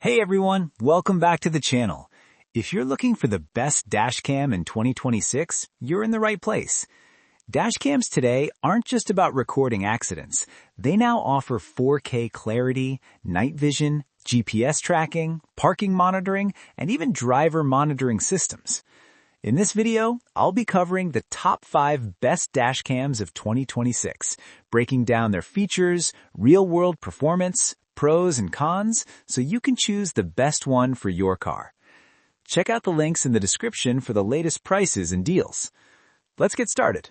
Hey everyone, welcome back to the channel. If you're looking for the best dash cam in 2026, you're in the right place. Dash cams today aren't just about recording accidents. They now offer 4K clarity, night vision, GPS tracking, parking monitoring, and even driver monitoring systems. In this video, I'll be covering the top 5 best dash cams of 2026, breaking down their features, real-world performance, pros and cons, so you can choose the best one for your car. Check out the links in the description for the latest prices and deals. Let's get started.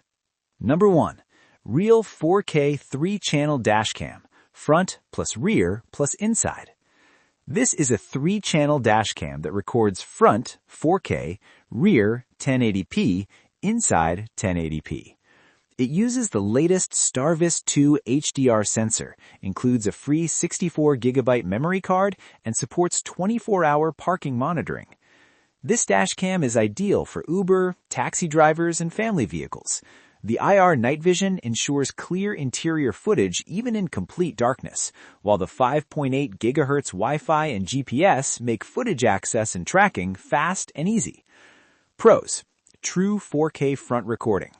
Number 1. Real 4K 3-channel dash cam, front plus rear plus inside. This is a 3-channel dash cam that records front 4K, rear 1080p, inside 1080p. It uses the latest Starvis 2 HDR sensor, includes a free 64GB memory card, and supports 24-hour parking monitoring. This dash cam is ideal for Uber, taxi drivers, and family vehicles. The IR night vision ensures clear interior footage even in complete darkness, while the 5.8 GHz Wi-Fi and GPS make footage access and tracking fast and easy. Pros: true 4K front recording,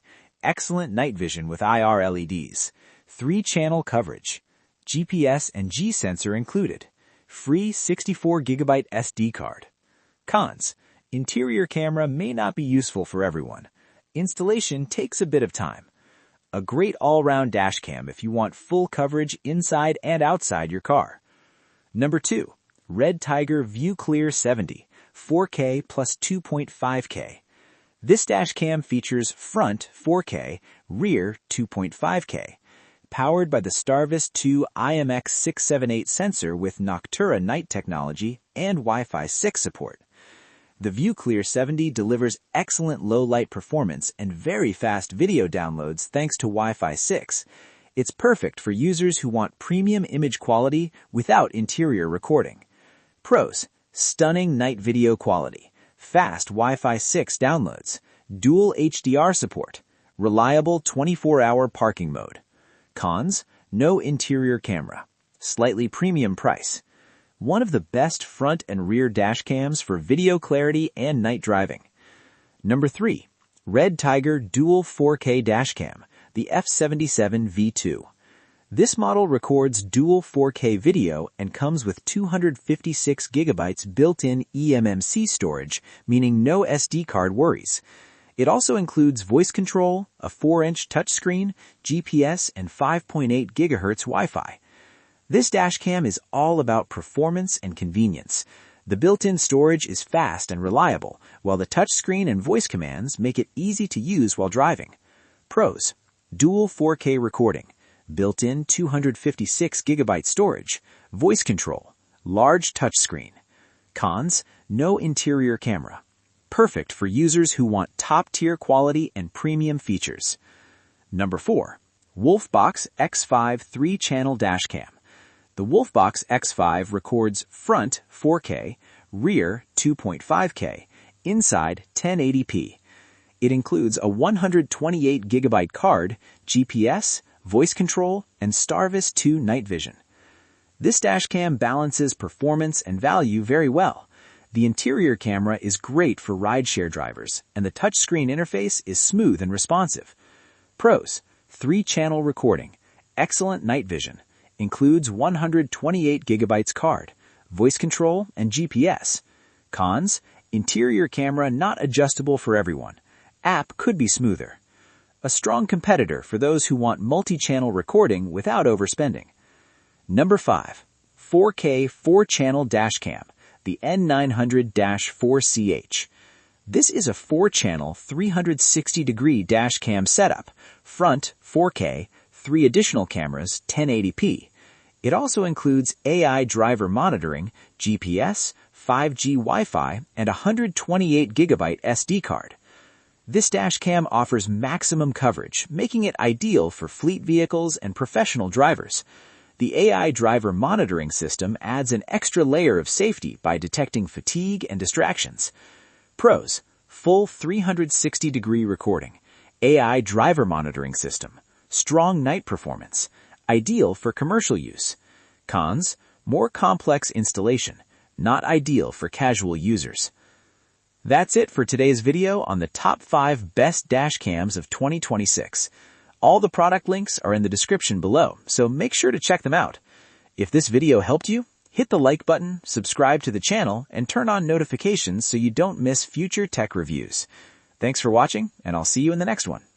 excellent night vision with IR LEDs, 3-channel coverage, GPS and G sensor included, free 64GB SD card. Cons: interior camera may not be useful for everyone. Installation takes a bit of time. A great all-round dash cam if you want full coverage inside and outside your car. Number 2. Redtiger ViewClear 70, 4K plus 2.5K. This dash cam features front 4K, rear 2.5K, powered by the Starvis 2 IMX678 sensor with Noctura night technology and Wi-Fi 6 support. The ViewClear 70 delivers excellent low-light performance and very fast video downloads thanks to Wi-Fi 6. It's perfect for users who want premium image quality without interior recording. Pros: stunning night video quality, fast Wi-Fi 6 downloads, dual HDR support, reliable 24-hour parking mode. Cons: no interior camera, slightly premium price. One of the best front and rear dash cams for video clarity and night driving. Number 3. Redtiger Dual 4K Dash Cam, the F77 V2. This model records dual 4K video and comes with 256GB built-in eMMC storage, meaning no SD card worries. It also includes voice control, a 4-inch touchscreen, GPS, and 5.8 GHz Wi-Fi. This dash cam is all about performance and convenience. The built-in storage is fast and reliable, while the touchscreen and voice commands make it easy to use while driving. Pros: dual 4K recording, built-in 256GB storage, voice control, large touchscreen. Cons: no interior camera. Perfect for users who want top-tier quality and premium features. Number 4. WOLFBOX X5 3-channel dash cam. The WOLFBOX X5 records front 4K, rear 2.5K, inside 1080p. It includes a 128GB card, GPS, voice control, and Starvis 2 night vision. This dash cam balances performance and value very well. The interior camera is great for rideshare drivers, and the touchscreen interface is smooth and responsive. Pros: 3-channel recording, excellent night vision, includes 128GB card, voice control, and GPS. Cons: interior camera not adjustable for everyone. App could be smoother. A strong competitor for those who want multi-channel recording without overspending. Number 5. 4K 4-channel dash cam, the N900-4CH. This is a 4-channel 360-degree dash cam setup, front 4K, 3 additional cameras, 1080p. It also includes AI driver monitoring, GPS, 5G Wi-Fi, and a 128GB SD card. This dash cam offers maximum coverage, making it ideal for fleet vehicles and professional drivers. The AI driver monitoring system adds an extra layer of safety by detecting fatigue and distractions. Pros: full 360-degree recording, AI driver monitoring system, strong night performance, ideal for commercial use. Cons: more complex installation, not ideal for casual users. That's it for today's video on the top 5 best dash cams of 2026. All the product links are in the description below, so make sure to check them out. If this video helped you, hit the like button, subscribe to the channel, and turn on notifications so you don't miss future tech reviews. Thanks for watching, and I'll see you in the next one.